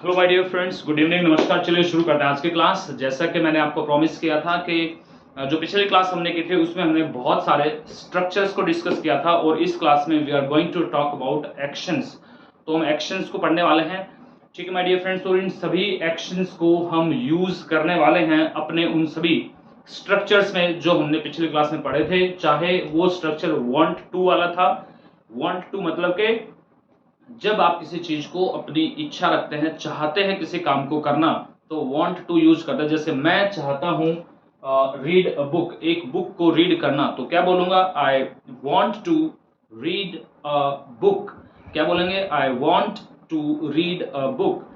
Hello my dear friends, good evening, नमस्कार। चलिए शुरू करते हैं आज की क्लास। जैसा कि मैंने आपको प्रॉमिस किया था कि जो पिछली क्लास हमने की थी उसमें हमने बहुत सारे स्ट्रक्चर्स को डिस्कस किया था और इस क्लास में we are going to talk about actions. तो हम एक्शंस को पढ़ने वाले हैं, ठीक है माय डियर फ्रेंड्स। और इन सभी एक्शंस को हम यूज करने वाले हैं अपने उन सभी स्ट्रक्चर्स में जो हमने पिछली क्लास में पढ़े थे, चाहे वो स्ट्रक्चर वांट टू वाला था। वांट टू मतलब के जब आप किसी चीज को अपनी इच्छा रखते हैं, चाहते हैं किसी काम को करना, तो वांट टू यूज करते हैं। जैसे मैं चाहता हूं रीड अ बुक, एक बुक को रीड करना, तो क्या बोलूंगा? I want to read a book. क्या बोलेंगे? I want to read a book.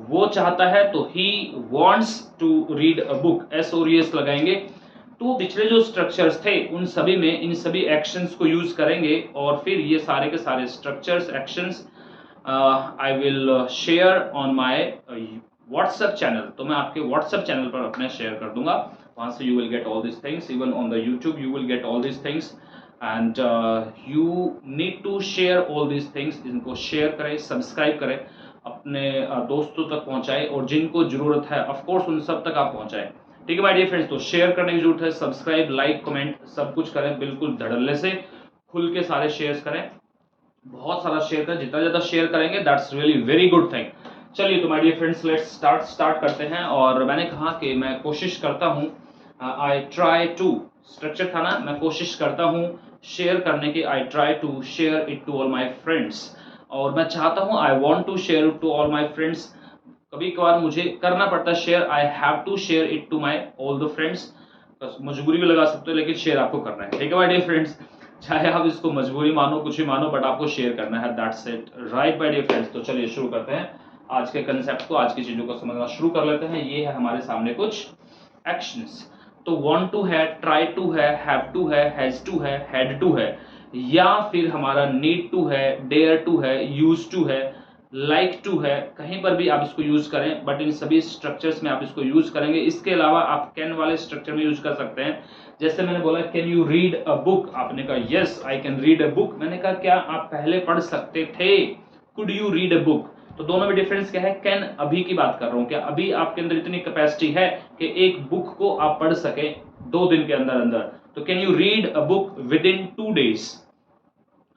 वो चाहता है तो he wants to read a book, S और एस लगाएंगे। तो पिछले जो स्ट्रक्चर्स थे उन सभी में इन सभी एक्शंस को यूज करेंगे और फिर ये सारे के सारे structures, actions I will share on my WhatsApp channel. तो मैं आपके व्हाट्सएप चैनल पर अपने शेयर कर दूंगा, वहां से you will get all this things. Even on the YouTube you will get all this things and you need to share all this things. इनको शेयर करें, सब्सक्राइब करें, अपने दोस्तों तक पहुंचाएं और जिनको जरूरत है ऑफ कोर्स उन सब तक आप पहुंचाएं। ठीक है माय डियर फ्रेंड्स, तो शेयर करने की जरूरत है, सब्सक्राइब, लाइक, कमेंट सब कुछ करें, बिल्कुल धड़ल्ले से खुल के सारे शेयर्स करें, बहुत सारा शेयर करें। जितना ज्यादा शेयर करेंगे that's really very good thing. चलिए तो my dear friends let's start करते हैं। और मैंने कहा कि मैं कोशिश करता हूं, आई ट्राई टू, स्ट्रक्चर था ना, मैं कोशिश करता हूं शेयर करने की। I try to share it to all my friends. और मैं चाहता हूं, I want to share it to all my friends. कभी कभार मुझे करना पड़ता है share, I have to share it to my all the friends. मजबूरी भी लगा सकते हो, लेकिन शेयर आपको करना है, ठीक है माय डियर फ्रेंड्स। चाहे आप इसको मजबूरी मानो, कुछ भी मानो, बट आपको शेयर करना है, that's it, right my dear friends. तो चलिए शुरू करते हैं आज के कंसेप्ट को, आज की चीजों को समझना शुरू कर लेते हैं। ये है हमारे सामने कुछ एक्शंस। तो वांट टू है, ट्राई टू है, हैव टू है, हैज टू है, हैड टू है, या फिर हमारा नीड टू है, डेयर टू है, यूज टू है, लाइक टू है। कहीं पर भी आप इसको यूज करें, बट इन सभी स्ट्रक्चर्स में आप इसको यूज करेंगे। इसके अलावा आप कैन वाले स्ट्रक्चर में यूज कर सकते हैं। जैसे मैंने बोला can you read a book, आपने कहा yes I can read a book. मैंने कहा क्या आप पहले पढ़ सकते थे? Could you read a book. तो दोनों में डिफरेंस क्या है? कैन अभी की बात कर रहा हूं, क्या अभी आपके अंदर इतनी कैपेसिटी है कि एक बुक को आप पढ़ सके 2 दिन के अंदर अंदर? तो can you read a book with in 2 days?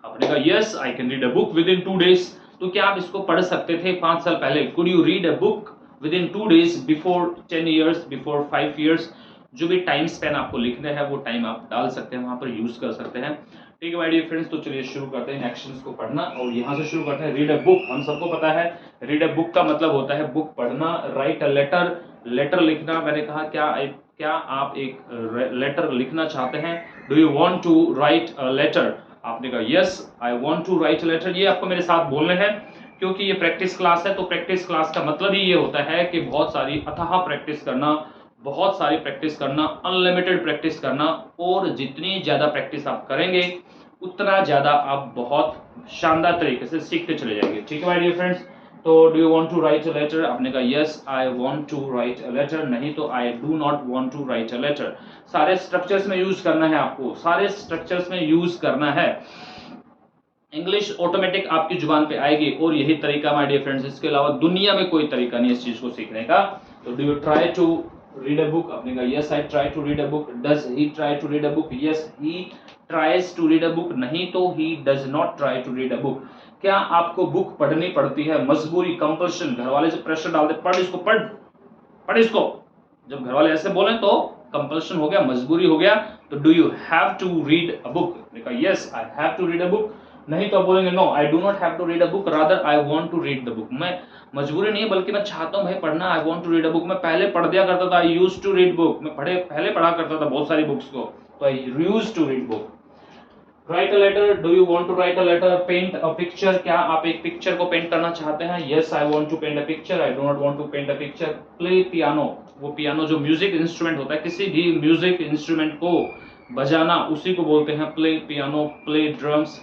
आपने कहा yes I can read a book with in 2 days। तो क्या आप इसको पढ़ सकते थे 5 साल पहले? Could you read a book with in 2 days before 10 years, before 5 years? जो भी टाइम स्पेन आपको लिखना है वो टाइम आप डाल सकते हैं, वहां पर यूज कर सकते हैं। ठीक है माय डियर फ्रेंड्स, तो चलिए शुरू करते हैं एक्शंस को पढ़ना। और यहाँ से शुरू करते हैं। रीड अ बुक, हम सबको पता है रीड अ बुक का मतलब होता है बुक पढ़ना। राइट अ लेटर, लेटर लिखना। मैंने कहा क्या आप एक लेटर लिखना चाहते हैं? Do you want to write a letter? आपने कहा yes I want to write a letter. ये आपको मेरे साथ बोलने हैं क्योंकि ये प्रैक्टिस क्लास है। तो प्रैक्टिस क्लास का मतलब ही ये होता है कि बहुत सारी अथाह प्रैक्टिस करना, बहुत सारी प्रैक्टिस करना, अनलिमिटेड प्रैक्टिस करना। और जितनी ज्यादा प्रैक्टिस आप करेंगे उतना ज्यादा आप बहुत शानदार तरीके से सीखते चले जाएंगे। ठीक है माय डियर फ्रेंड्स। तो do you want to write a letter? आपने कहा yes I want to write a letter, नहीं तो I do not want to write a letter. सारे स्ट्रक्चर्स में यूज करना है आपको, सारे स्ट्रक्चर्स में यूज करना है। इंग्लिश ऑटोमेटिक आपकी जुबान पे आएगी और यही तरीका माय डियर फ्रेंड्स, इसके अलावा दुनिया में कोई तरीका नहीं इस चीज को सीखने का। तो do you try to read a book? आपने कहा yes I try to read a book. Does he try to read a book? Yes he tries to read a book, नहीं तो he does not try to read a book. क्या आपको book पढ़नी पड़ती है? मजबूरी, कंपल्शन, घर वाले से प्रेशर डालते, पढ़ इसको, पढ़ पढ़ इसको। जब घर वाले ऐसे बोले तो कंपल्शन हो गया, मजबूरी हो गया। तो do you have to read a book? Yes I have to read a book, नहीं तो आप बोलेंगे no I do not have to read a book, rather I want to read the book. मैं मजबूरी नहीं है बल्कि मैं चाहता हूं भाई पढ़ना, I want to read a book. मैं पहले पढ़ दिया करता था, I used to read book, मैं पहले पढ़ा करता था बहुत सारी बुक्स को, तो I used to read book. Write a letter, do you want to write a letter? Paint a picture, क्या आप एक पिक्चर को पेंट करना चाहते हैं? Yes I want to paint a picture, I do not want to paint a picture. Play piano, वो piano जो music instrument होता है, किसी भी म्यूजिक इंस्ट्रूमेंट को बजाना उसी को बोलते हैं play piano. Play drums,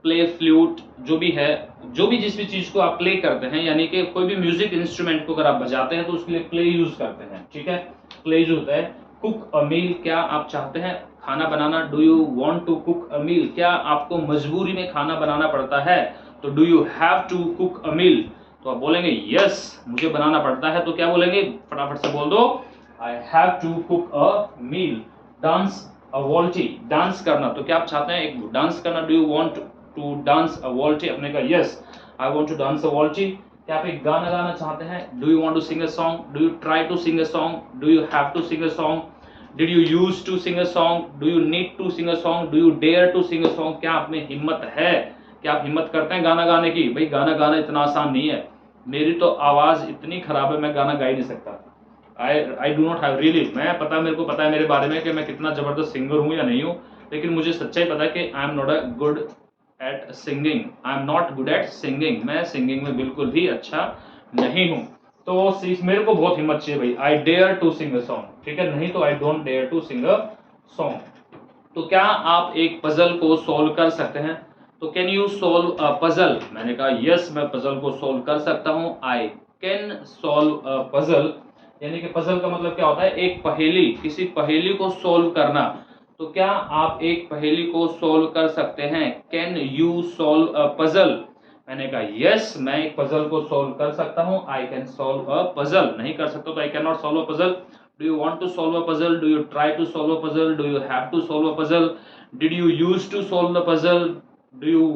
play flute, जो भी है, जो भी जिस भी चीज को आप प्ले करते हैं, यानी कि कोई भी म्यूजिक इंस्ट्रूमेंट को अगर आप बजाते हैं तो उसके लिए प्ले यूज करते हैं। ठीक है, प्ले यूज होता है। कुक अ मील, क्या आप चाहते हैं खाना बनाना? Do you want to cook a meal, क्या आपको मजबूरी में खाना बनाना पड़ता है? तो do you have to cook a meal. तो तो आप बोलेंगे यस मुझे बनाना पड़ता है, तो क्या बोलेंगे, फटाफट से बोल दो, I have to cook a meal. Dance a waltz, dance करना, तो क्या आप चाहते हैं एक डांस करना, do you want to dance a waltz, अपने का yes I want to dance a waltz. क्या आप एक गाना गाना चाहते हैं, do you want to sing a song, do you try to sing a song, do you have to sing a song, did you use to sing a song, do you need to sing a song, do you dare to sing a song, क्या आप में हिम्मत है, क्या आप हिम्मत करते हैं गाना गाने की। भाई गाना गाना इतना आसान नहीं है, मेरी तो आवाज इतनी खराब है, मैं गाना गा ही नहीं सकता। आई डू नॉट हैव रियली, मैं पता मेरे को पता है मेरे बारे में कि मैं कितना जबरदस्त सिंगर हूँ या नहीं हूँ, लेकिन मुझे सच्चाई पता है कि I am not a good at singing, I am not good at singing, मैं सिंगिंग में बिल्कुल भी अच्छा नहीं हूँ। तो मेरे को बहुत हिम्मत चाहिए भाई, I dare to sing a song, ठीक है, नहीं तो I don't dare to sing a song. तो क्या आप एक पजल को सॉल्व कर सकते हैं, तो can you solve a puzzle, मैंने कहा यस मैं पजल को सॉल्व कर सकता हूं, I can solve a puzzle, यानी कि पजल का मतलब क्या होता है, एक पहेली, किसी पहेली को सॉल्व करना। तो क्या आप एक पहेली को सॉल्व कर सकते हैं, can you solve a puzzle, मैंने कहा यस मैं एक पजल को सॉल्व कर सकता हूं, I can solve a puzzle, नहीं कर सकता तो I can not solve a puzzle. Do you want to solve a puzzle? Do you try to solve a puzzle? Do you have to solve a puzzle? Did you used to solve the puzzle? Do you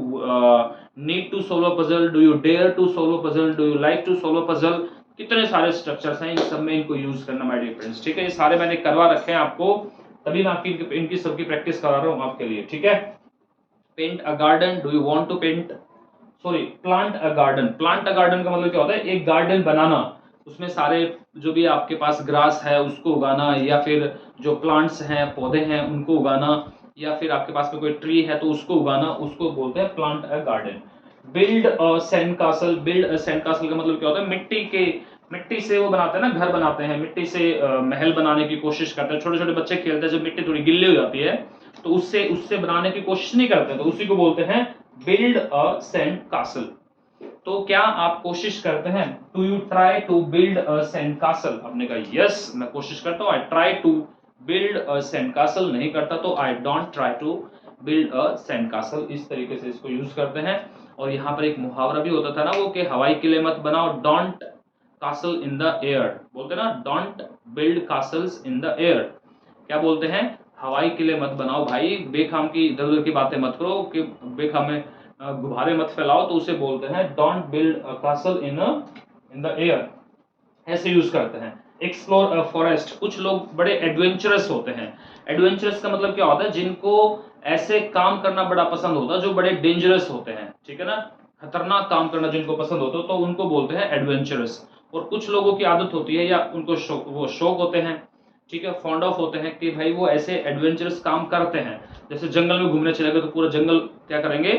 need to solve a puzzle? Do you dare to solve a puzzle? Do you like to solve a puzzle? कितने सारे structures हैं, इन सब में इनको use करना my dear friends, ठीक है, ये सारे मैंने करवा रखे हैं आपको, तभी मैं आपकी इनकी सबकी प्रैक्टिस करा रहा हूँ आपके लिए, ठीक है। Paint a garden, do you want to paint, sorry plant a garden, plant a garden का मतलब क्या होता है, एक गार्डन बनाना, उसमें सारे जो भी आपके पास ग्रास है उसको उगाना, या फिर जो प्लांट्स हैं पौधे हैं उनको उगाना, या फिर आपके पास में कोई ट्री है तो उसको उगाना, उसको बोलते हैं plant a garden. Build a sand castle, build a sand castle का मतलब क्या होता है, मिट्टी से वो बनाते हैं ना, घर बनाते हैं, मिट्टी से महल बनाने की कोशिश करते हैं, छोटे छोटे बच्चे खेलते हैं, जब मिट्टी थोड़ी गिल्ली हो जाती है तो उससे उससे बनाने की कोशिश नहीं करते, तो उसी को बोलते हैं बिल्ड अ सैंड कासल। तो क्या आप कोशिश करते हैं, do you try to build a sand castle, आपने कहा यस मैं कोशिश करता हूं, I try to build a sand castle, नहीं करता तो I don't try to build a sand castle, इस तरीके से इसको यूज करते हैं। और यहाँ पर एक मुहावरा भी होता था ना वो, कि हवाई किले मत बनाओ, don't castle in the air, बोलते ना don't build castles in the air, क्या बोलते हैं, हवाई किले मत बनाओ भाई, बेखाम की इधर उधर की बातें मत करो, कि बेखाम में गुब्बारे मत फैलाओ, तो उसे बोलते हैं don't build a castle in the air, ऐसे यूज करते हैं। एक्सप्लोर अ फॉरेस्ट, कुछ लोग बड़े एडवेंचरस होते हैं, एडवेंचरस का मतलब क्या होता है, जिनको ऐसे काम करना बड़ा पसंद होता है जो बड़े डेंजरस होते हैं, ठीक है ना, खतरनाक काम करना जिनको पसंद होता है तो उनको बोलते हैं एडवेंचरस। और कुछ लोगों की आदत होती है या उनको वो शौक होते हैं, ठीक है, फॉन्ड ऑफ होते हैं कि भाई वो ऐसे एडवेंचरस काम करते हैं, जैसे जंगल में घूमने चले गए तो पूरा जंगल क्या करेंगे,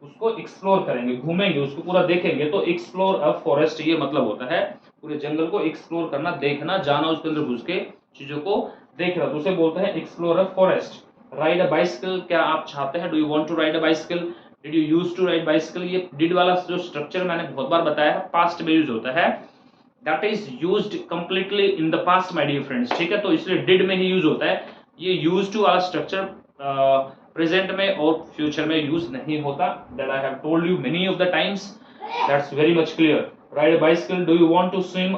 उसको एक्सप्लोर करेंगे, घूमेंगे, उसको पूरा देखेंगे, तो एक्सप्लोर अ फॉरेस्ट ये मतलब होता है पूरे जंगल को एक्सप्लोर करना, देखना, जाना, उसके अंदर घुस के चीजों को देखना, तो उसे बोलते हैं explore a forest. Ride a bicycle, क्या आप चाहते हैं, do you want to ride a bicycle, did you use to ride bicycle, ये डिड वाला जो स्ट्रक्चर मैंने बहुत बार बताया है, पास्ट में यूज होता है, that is used completely in the past my dear friends, ठीक है, तो इसलिए डिड में ही यूज होता है, ये यूज टू वाला स्ट्रक्चर प्रेजेंट में और फ्यूचर में यूज नहीं होता, that I have told you many of the times, that's very much clear. Ride a bicycle, do you want to swim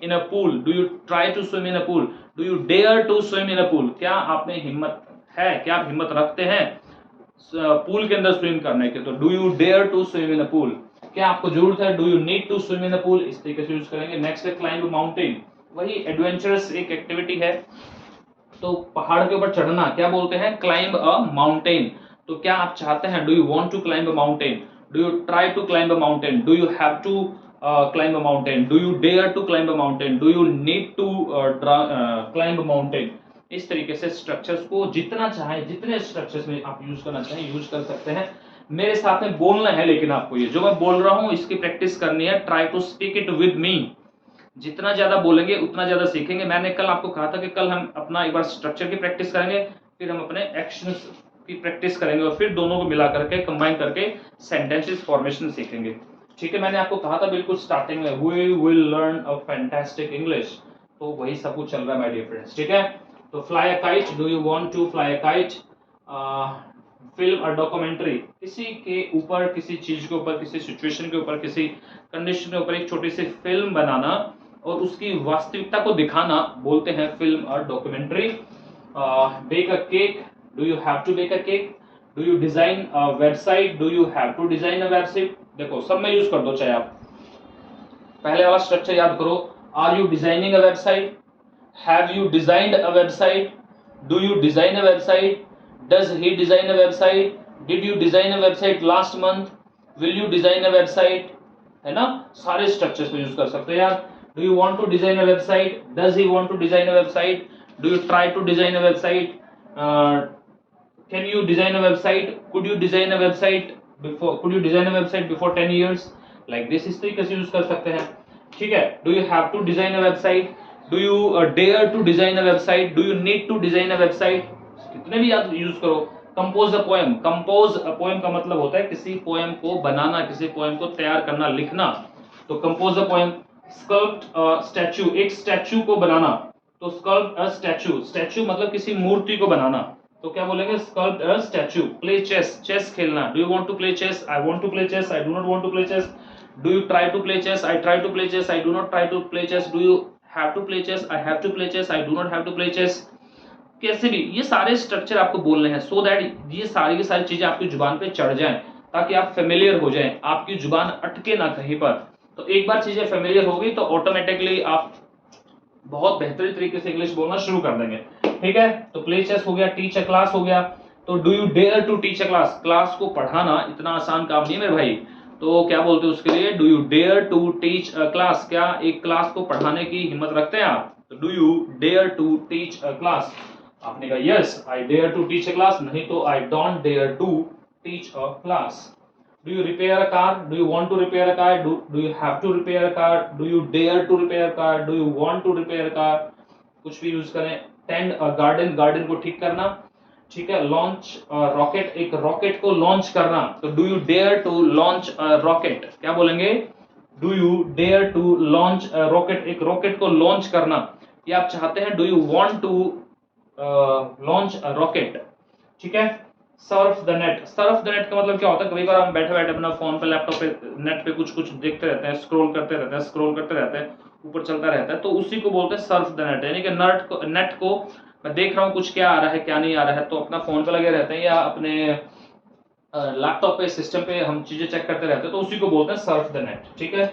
in a pool, do you try to swim in a pool, do you dare to swim in a pool, क्या आप में हिम्मत है, क्या आप हिम्मत रखते हैं पूल के अंदर स्विम करने के, तो do you dare to swim in a pool, क्या आपको जरूरत है, do you need to swim in a pool, इस तरीके से यूज करेंगे। नेक्स्ट है क्लाइंब माउंटेन, वही एडवेंचरस एक एक्टिविटी है, तो पहाड़ के ऊपर चढ़ना क्या बोलते हैं, क्लाइंब अ माउंटेन, तो क्या आप चाहते हैं, do you want to climb a mountain, do you try to climb a mountain, do you have to climb a mountain, do you dare to climb a mountain, do you need to climb a mountain, इस तरीके से structures को जितना चाहे, जितने structures में आप use करना चाहें यूज कर सकते हैं। मेरे साथ में बोलना है, लेकिन आपको ये जो मैं बोल रहा हूं इसकी प्रैक्टिस करनी है, try to speak it with me, जितना ज्यादा बोलेंगे उतना ज्यादा सीखेंगे। मैंने कल आपको कहा था कि कल हम अपना एक बार स्ट्रक्चर की प्रैक्टिस करेंगे, फिर हम अपने एक्शंस की प्रैक्टिस करेंगे, और फिर दोनों को मिला करके कंबाइन करके सेंटेंसेस फॉर्मेशन सीखेंगे, ठीक है। मैंने आपको कहा था बिल्कुल स्टार्टिंग में, we will learn a fantastic English, तो वही सब कुछ चल रहा है माय डियर फ्रेंड्स, ठीक है। तो fly a kite, do you want to fly a kite, film और डॉक्यूमेंट्री, किसी के ऊपर, किसी चीज के ऊपर, किसी सिचुएशन के ऊपर, किसी कंडीशन के ऊपर एक छोटी सी फिल्म बनाना और उसकी वास्तविकता को दिखाना बोलते हैं फिल्म और documentary. Bake a cake, do you have to bake a cake, do you design a website, do you have to design a website. देखो सब में यूज कर दो, चाहे आप पहले वाला स्ट्रक्चर याद करो, are you designing a website, have you designed a website, do you design a website, does he design a website, did you design a website last month, will you design a website, है ना। सारे structures को use कर सकते हो यार। Do you want to design a website, does he want to design a website, do you try to design a website, can you design a website, could you design a website before, could you design a website before 10 years, like this, इस तरीके से use कर सकते हैं। ठीक है, do you have to design a website, do you dare to design a website, do you need to design a website, कितने भी याद यूज करो। Compose a poem, compose a poem का मतलब होता है किसी पोएम को बनाना, किसी पोएम को तैयार करना, लिखना, तो compose a poem. Sculpt statue, एक स्टैचू को बनाना, तो स्कल्प्ट अ स्टैचू, स्टैचू मतलब किसी मूर्ति को बनाना, तो क्या बोलेंगे, sculpt a statue. Play chess, chess खेलना, do you want to play chess, I want to play chess, I do not want to play chess, do you try to play chess, I try to play chess, I do not try to play chess, do you have to play chess, I have to play chess, I do not have to play chess. कैसे भी ये सारे structure आपको बोलने हैं, so that ये सारी की सारी चीजें आपकी जुबान पे चढ़ जाएं, ताकि आप फेमिलियर हो जाएं, आपकी जुबान अटके ना कहीं पर। तो एक बार चीजें फेमिलियर हो गई तो ऑटोमेटिकली आप बहुत बेहतरीन तरीके से इंग्लिश बोलना शुरू कर देंगे। ठीक है, तो प्ले चेस हो गया, टीच अ क्लास हो गया, तो do you dare to teach a class, class को पढ़ाना इतना आसान काम नहीं है मेरे भाई, तो क्या बोलते हैं उसके लिए, do you dare to teach a class, क्या एक क्लास को पढ़ाने की हिम्मत रखते हैं आप, तो do you dare to teach a class. आपने कहा yes I dare to teach a class, नहीं तो I don't dare to teach a class. Do you repair a car, do you want to repair a car, do you have to repair a car, do you dare to repair a car, do you want to repair a car, कुछ भी use करें। Tend अ garden, garden को ठीक करना। ठीक है, launch rocket, एक rocket को लॉन्च करना, तो do you dare to launch a rocket, क्या बोलेंगे, do you dare to launch a rocket, एक रॉकेट को लॉन्च करना, या आप चाहते हैं do you want to launch a rocket. ठीक है, surf the net, surf the net का मतलब क्या होता है, कभी बार हम बैठे बैठे अपना फोन पे, लैपटॉप पे, नेट पे कुछ कुछ देखते रहते हैं, स्क्रॉल करते रहते हैं, स्क्रॉल करते रहते हैं, ऊपर चलता रहता है, तो उसी को बोलते हैं सर्फ द नेट, यानी कि नेट को मैं देख रहा हूँ कुछ क्या आ रहा है क्या नहीं आ रहा है, तो अपना फोन पे लगे रहते हैं या अपने लैपटॉप पे, सिस्टम पे हम चीजें चेक करते रहते हैं, तो उसी को बोलते हैं सर्फ द नेट। ठीक है,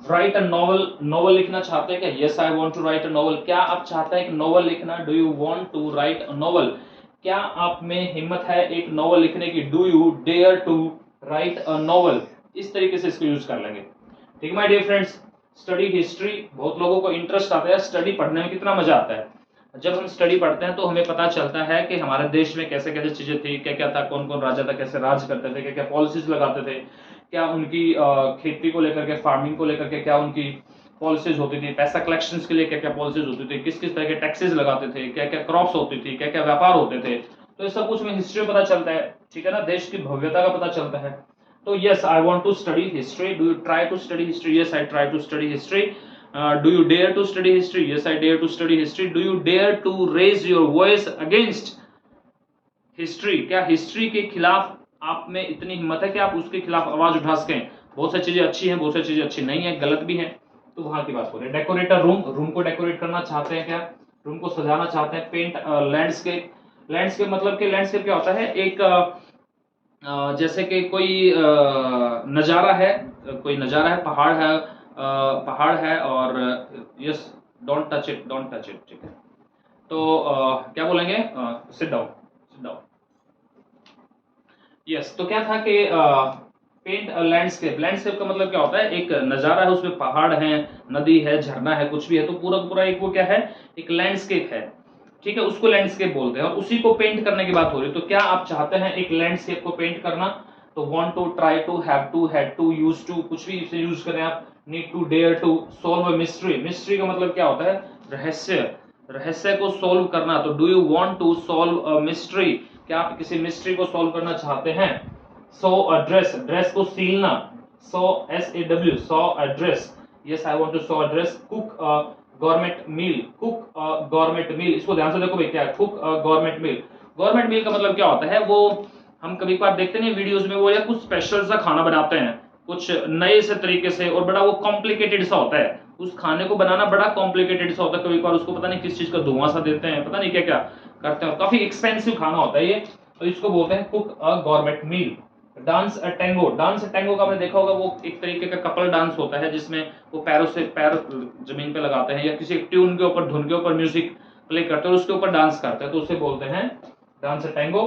राइट अ नॉवल, नॉवल लिखना चाहते हैं क्या, yes I want to write a novel, क्या आप चाहते हैं एक नॉवल लिखना, do you want to write a novel, क्या आप में हिम्मत है एक नॉवल लिखने की, do you dare to write a novel. इस तरीके से इसको यूज कर लेंगे। ठीक है my dear friends, study history, बहुत लोगों को इंटरेस्ट आता है स्टडी पढ़ने में, कितना मजा आता है जब हम स्टडी पढ़ते हैं, तो हमें पता चलता है कि हमारे देश में कैसे कैसे चीजें थी, क्या क्या था, कौन कौन राजा था, कैसे राज करते थे, क्या क्या पॉलिसीज लगाते थे, क्या उनकी खेती को लेकर के, फार्मिंग को लेकर के क्या उनकी पॉलिसीज होती थी, पैसा कलेक्शन के लिए क्या क्या पॉलिसीज होती थी, किस किस तरह के टैक्सेस लगाते थे, क्या क्या क्रॉप्स होती थी, क्या क्या व्यापार होते थे, तो ये सब कुछ में हिस्ट्री पता चलता है। ठीक है ना, देश की भव्यता का पता चलता है। तो yes I want to study history, do you try to study history, yes I try to study history, do you dare to study history, yes I dare to study history, do you dare to raise your voice against history, क्या history के खिलाफ आप में इतनी हिम्मत है कि आप उसके खिलाफ आवाज उठा सकें। बहुत सारी चीजें अच्छी हैं, बहुत सारी चीजें अच्छी नहीं है, गलत भी हैं, तो वहां की बात हो रही है। डेकोरेट अ रूम, रूम को डेकोरेट करना चाहते हैं क्या, रूम को सजाना चाहते हैं। पेंट लैंडस्केप, लैंडस्केप मतलब कि लैंडस्केप क्या होता है, एक जैसे कि कोई नजारा है, कोई नजारा है, पहाड़ है, पहाड़ है और yes don't touch it, don't touch it. ठीक है, तो क्या बोलेंगे, sit down, sit down. Yes, तो क्या था कि पेंट लैंडस्केप, लैंडस्केप का मतलब क्या होता है, एक नजारा है, उसमें पहाड़ है, नदी है, झरना है, कुछ भी है, तो पूरा पूरा एक वो क्या है, एक लैंडस्केप है। ठीक है, उसको लैंडस्केप बोलते हैं, और उसी को पेंट करने की बात हो रही है। तो क्या आप चाहते हैं एक लैंडस्केप को पेंट करना, तो want to, try to, have to, had to, use to, कुछ भी इसे यूज करें आप। Need to, dare to, solve a mystery, mystery का मतलब क्या होता है, रहस्य, रहस्य को सॉल्व करना, तो do you want to solve a mystery, क्या आप किसी मिस्ट्री को सॉल्व करना चाहते हैं। सो अ ड्रेस, ड्रेस को सीलना, sew SAW, sew a dress, yes I want to sew a dress. Cook government meal, cook government meal, इसको ध्यान से देखो भाई क्या है, cook government meal, government meal का मतलब क्या होता है, वो हम कभी कभार देखते नहीं वीडियोस में, वो या कुछ स्पेशल सा खाना बनाते हैं कुछ नए से तरीके से, और बड़ा वो कॉम्प्लिकेटेड सा होता है, उस खाने को बनाना बड़ा कॉम्प्लिकेटेड सा होता है, कभी कभार उसको पता नहीं किस चीज का धुआं सा देते हैं, पता नहीं क्या क्या करते हैं, काफी एक्सपेंसिव खाना होता है ये, तो इसको बोलते हैं cook a government meal. Dance a tango, dance a tango का आपने देखा होगा, वो एक तरीके का कपल डांस होता है जिसमें वो पैरों से पैर जमीन पे लगाते हैं या किसी ट्यून के ऊपर, धुन के ऊपर म्यूजिक प्ले करते हैं और उसके ऊपर डांस करते हैं, तो उसे बोलते हैं डांस अ टेंगो।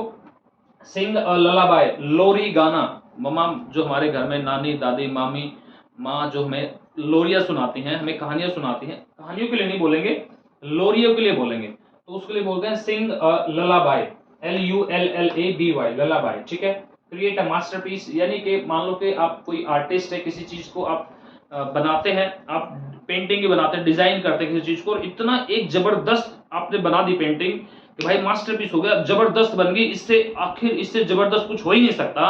सिंग अ ललाबाई, लोरी गाना, मम्मा जो हमारे घर में नानी दादी मामी माँ जो हमें लोरियां सुनाती हैं, हमें कहानियां सुनाती हैं, कहानियों के लिए नहीं बोलेंगे, लोरियों के लिए बोलेंगे, तो उसके लिए बोलते हैं सिंग अ ललाबाई, LULLABY, ललाबाई, ठीक है। क्रिएट अ मास्टरपीस, यानी कि मान लो कि आप कोई आर्टिस्ट है, किसी चीज को आप बनाते हैं, आप पेंटिंग ही बनाते हैं, डिजाइन करते हैं किसी चीज को, और इतना एक जबरदस्त आपने बना दी पेंटिंग कि भाई मास्टरपीस हो गया, जबरदस्त बन गई, इससे आखिर इससे जबरदस्त कुछ हो ही नहीं सकता,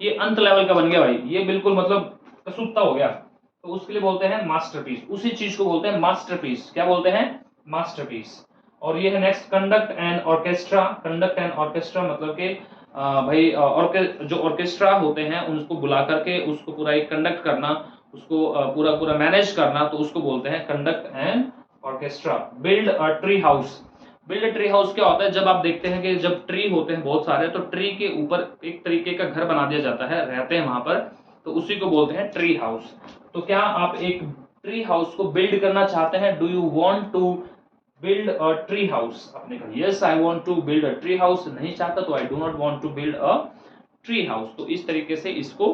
ये अंत लेवल का बन गया भाई, ये बिल्कुल मतलब कसूता हो गया, तो उसके लिए बोलते हैं मास्टरपीस, उसी चीज को बोलते हैं मास्टरपीस। क्या बोलते हैं? मास्टरपीस। और ये है next, conduct and orchestra. Conduct and orchestra मतलब कि भाई जो ऑर्केस्ट्रा होते हैं उनको बुला करके उसको पूरा एक कंडक्ट करना, उसको पूरा पूरा मैनेज करना, तो उसको बोलते हैं conduct and orchestra. Build a tree house, build tree house क्या होता है, जब आप देखते हैं कि जब ट्री होते हैं बहुत सारे, तो ट्री के ऊपर एक तरीके का घर बना दिया जाता है, रहते हैं वहां पर, तो उसी को बोलते हैं ट्री हाउस। तो क्या आप एक ट्री हाउस को बिल्ड करना चाहते हैं? Do you want to build a tree house? आपने कहा yes I want to build a tree house, नहीं चाहता तो I do not want to build a tree house. तो इस तरीके से इसको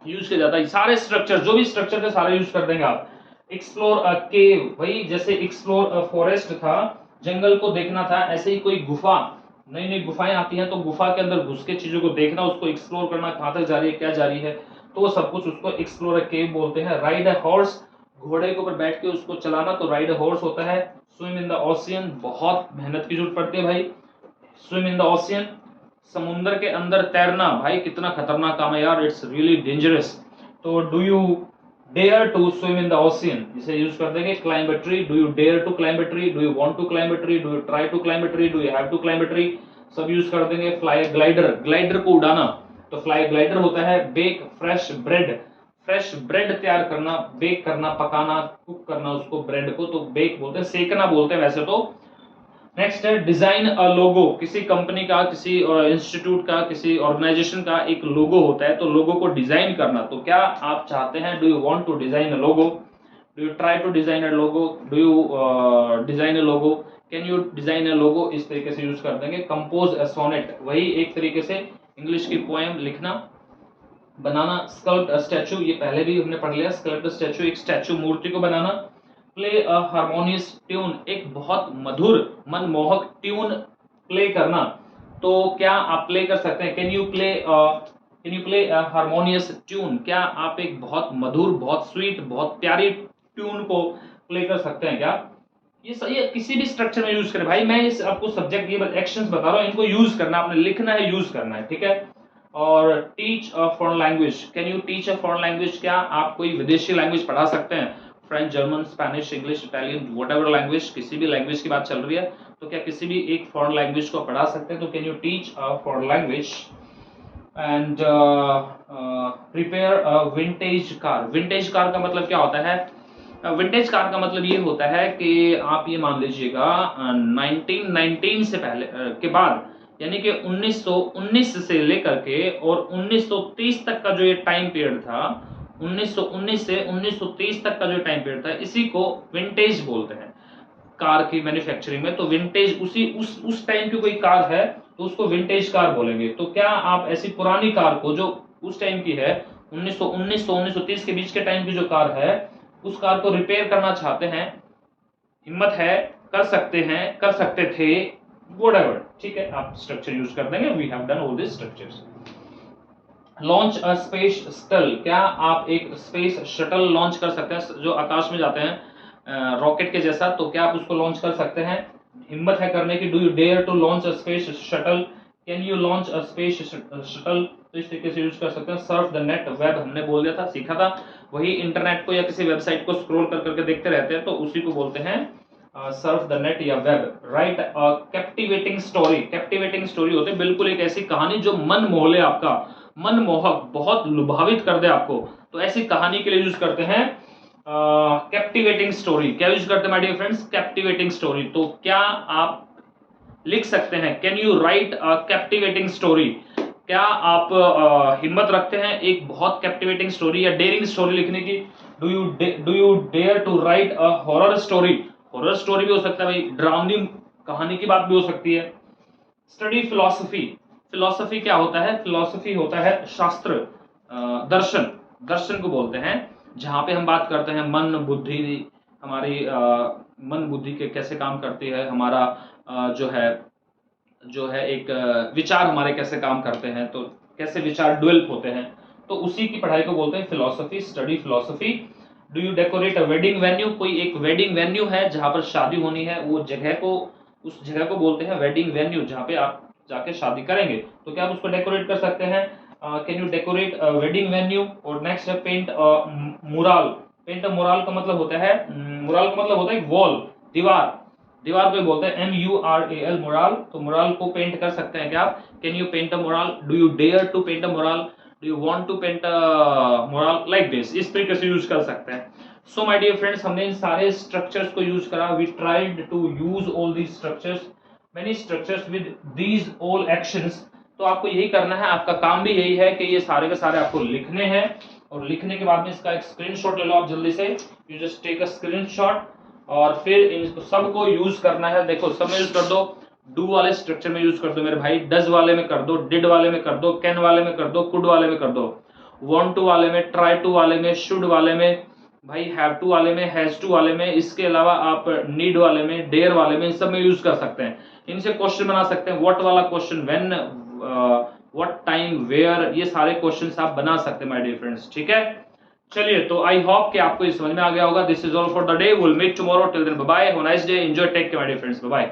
यूज किया जाता है, सारे स्ट्रक्चर जो भी स्ट्रक्चर थे सारे यूज कर देंगे आप। एक्सप्लोर अ केव, भाई जैसे एक्सप्लोर अ फॉरेस्ट था, जंगल को देखना था, ऐसे ही कोई गुफा, नई नई गुफाएं आती हैं, तो गुफा के अंदर घुस के चीजों को देखना, उसको एक्सप्लोर करना, कहां तक जा रही है, क्या जा रही है, तो वो सब कुछ उसको एक्सप्लोर अ केव बोलते हैं। राइड अ हॉर्स, घोड़े के ऊपर बैठ के उसको चलाना, तो राइड अ हॉर्स होता है। स्विम इन द ओशियन, बहुत मेहनत की जरूरत पड़ती है भाई, स्विम इन द ओशियन, समुद्र के अंदर तैरना, भाई कितना खतरनाक काम है यार, इट्स रियली डेंजरस। तो do you dare to swim in the ocean, इसे यूज कर देंगे। Climb a tree, do you dare to climb a tree, do you want to climb a tree, do you try to climb a tree, do you have to climb a tree, सब use कर देंगे। Fly glider, glider को उड़ाना, तो fly glider होता है। Bake fresh bread, fresh bread तैयार करना, बेक करना, पकाना, कुक करना उसको ब्रेड को, तो बेक बोलते हैं, सेकना बोलते हैं वैसे तो। नेक्स्ट है डिजाइन अ लोगो, किसी कंपनी का, किसी इंस्टीट्यूट का, किसी ऑर्गेनाइजेशन का एक लोगो होता है, तो लोगो को डिजाइन करना, तो क्या आप चाहते हैं? Do you want to design a logo, do you try to design a logo, do you design a logo, can you design a logo, इस तरीके से यूज कर देंगे। कंपोज अ सोनेट, वही एक तरीके से इंग्लिश की पोएम लिखना, बनाना। स्कल्प्ट अ स्टैचू, ये पहले भी हमने पढ़ लिया, स्कल्प्ट अ स्टैचू, एक स्टैचू मूर्ति को बनाना। प्ले अ हार्मोनियस ट्यून, एक बहुत मधुर मनमोहक ट्यून प्ले करना, तो क्या आप प्ले कर सकते हैं? Can you play a harmonious tune, क्या आप एक बहुत मधुर, बहुत स्वीट, बहुत प्यारी ट्यून को प्ले कर सकते हैं क्या? ये सही है, किसी भी स्ट्रक्चर में यूज करें भाई, मैं इस आपको सब्जेक्ट ये एक्शंस बता रहा हूँ, इनको यूज करना, आपने लिखना है, यूज करना है, ठीक है। और teach a foreign language, can you teach a foreign language, क्या आप कोई विदेशी लैंग्वेज पढ़ा सकते हैं? French, German, Spanish, English, Italian, whatever language, किसी भी लैंग्वेज की बात चल रही है, तो क्या किसी भी एक फॉरेन लैंग्वेज को पढ़ा सकते हैं? तो can you teach a foreign language. And prepare a vintage car, vintage car का मतलब क्या होता है? विंटेज कार का मतलब ये होता है कि आप ये मान लीजिएगा 1919 से पहले के बाद, यानी कि 1919 से लेकर के और 1930 तक का जो ये टाइम पीरियड था, 1919 से 1930 तक का जो टाइम पीरियड था, इसी को विंटेज बोलते हैं कार की मैन्युफैक्चरिंग में। तो विंटेज उसी उस टाइम की कोई कार है तो उसको विंटेज कार बोलेंगे। तो क्या आप ऐसी पुरानी कार को जो उस टाइम की है, 1919 से 1930 के बीच के टाइम की जो कार है, उस कार को रिपेयर करना चाहते हैं? हिम्मत है, कर सकते हैं, कर सकते थे, व्हाटएवर, ठीक है, आप स्ट्रक्चर यूज कर देंगे। We have done all this structures. Launch a space shuttle, क्या आप एक स्पेस शटल लॉन्च कर सकते हैं जो आकाश में जाते हैं रॉकेट के जैसा, तो क्या आप उसको लॉन्च कर सकते हैं? हिम्मत है करने की। Do you dare to launch a space shuttle, can you launch a space shuttle, तो इस तरीके से यूज कर सकते हैं। सर्फ द नेट, वेब हमने बोल दिया था, सीखा था, वही इंटरनेट को या किसी वेबसाइट को स्क्रॉल कर करके देखते रहते हैं, तो उसी को बोलते हैं सर्फ द नेट या web, right captivating story. Captivating story होते हैं बिल्कुल एक ऐसी कहानी जो मन मोह ले, आपका मन मोहक, बहुत लुभावित कर दे आपको, तो ऐसी कहानी के लिए यूज करते हैं कैप्टिवेटिंग स्टोरी। क्या यूज करते हैं my dear friends? Captivating story. तो क्या आप लिख सकते हैं, can you write a captivating story? क्या आप हिम्मत रखते हैं एक बहुत कैप्टिवेटिंग स्टोरी या डेयरिंग स्टोरी लिखने की? Do you dare to write a horror story? Horror story भी हो सकता है भाई, डरावनी कहानी की बात भी हो सकती है। Study philosophy. फिलॉसफी क्या होता है? फिलॉसफी होता है शास्त्र, दर्शन। दर्शन को बोलते हैं जहां पे हम बात करते हैं मन बुद्धि, हमारी मन बुद्धि के कैसे काम करती है, हमारा जो है एक विचार हमारे कैसे काम करते हैं, तो कैसे विचार डेवलप होते हैं, तो उसी की पढ़ाई को बोलते हैं philosophy, study philosophy. Do you decorate a wedding venue? कोई एक वेडिंग वेन्यू है जहां पर शादी होनी है, वो जगह को, उस जगह को बोलते हैं वेडिंग वेन्यू, जहां पे आप जाके शादी करेंगे, तो क्या आप उसको डेकोरेट कर सकते हैं? Can you decorate a wedding venue? और नेक्स्ट है पेंट मुराल। पेंट मुराल का मतलब होता है, मुराल का मतलब होता है वॉल, दीवार। दीवार को बोलते हैं MURAL, मुराल। तो मुराल को पेंट कर सकते हैं क्या आप? Can you paint a mural? Do you dare to paint a mural? Do you want to paint a mural? Like this, इस तरीके से यूज कर सकते हैं। सो माय डियर फ्रेंड्स, हमने इन सारे स्ट्रक्चर्स को यूज करा। We tried to use all these structures, many structures with these all actions. तो आपको यही करना है, आपका काम भी यही है कि ये सारे के सारे आपको लिखने हैं, और लिखने के बाद में इसका एक स्क्रीनशॉट ले लो आप जल्दी से। You just take a screenshot और फिर इन सबको यूज करना है। देखो सब में यूज कर दो, डू वाले स्ट्रक्चर में यूज कर दो मेरे भाई, डज वाले में कर दो, डिड वाले में कर दो, कैन वाले में कर दो, कुड वाले में कर दो, वांट टू वाले में, ट्राई टू वाले में, शुड वाले में भाई, हैव टू वाले में, हैज टू वाले में। इसके अलावा आप नीड वाले में, डेयर वाले में, इन सब में यूज कर सकते हैं। इनसे क्वेश्चन बना सकते हैं, व्हाट वाला question, when, what time, where, ये सारे क्वेश्चंस आप बना सकते हैं माय डियर फ्रेंड्स, ठीक है। चलिए, तो आई होप कि आपको ये समझ में आ गया होगा। This is all for the day, will meet tomorrow, till then bye bye, have a nice day, enjoy, take care my dear friends, bye bye.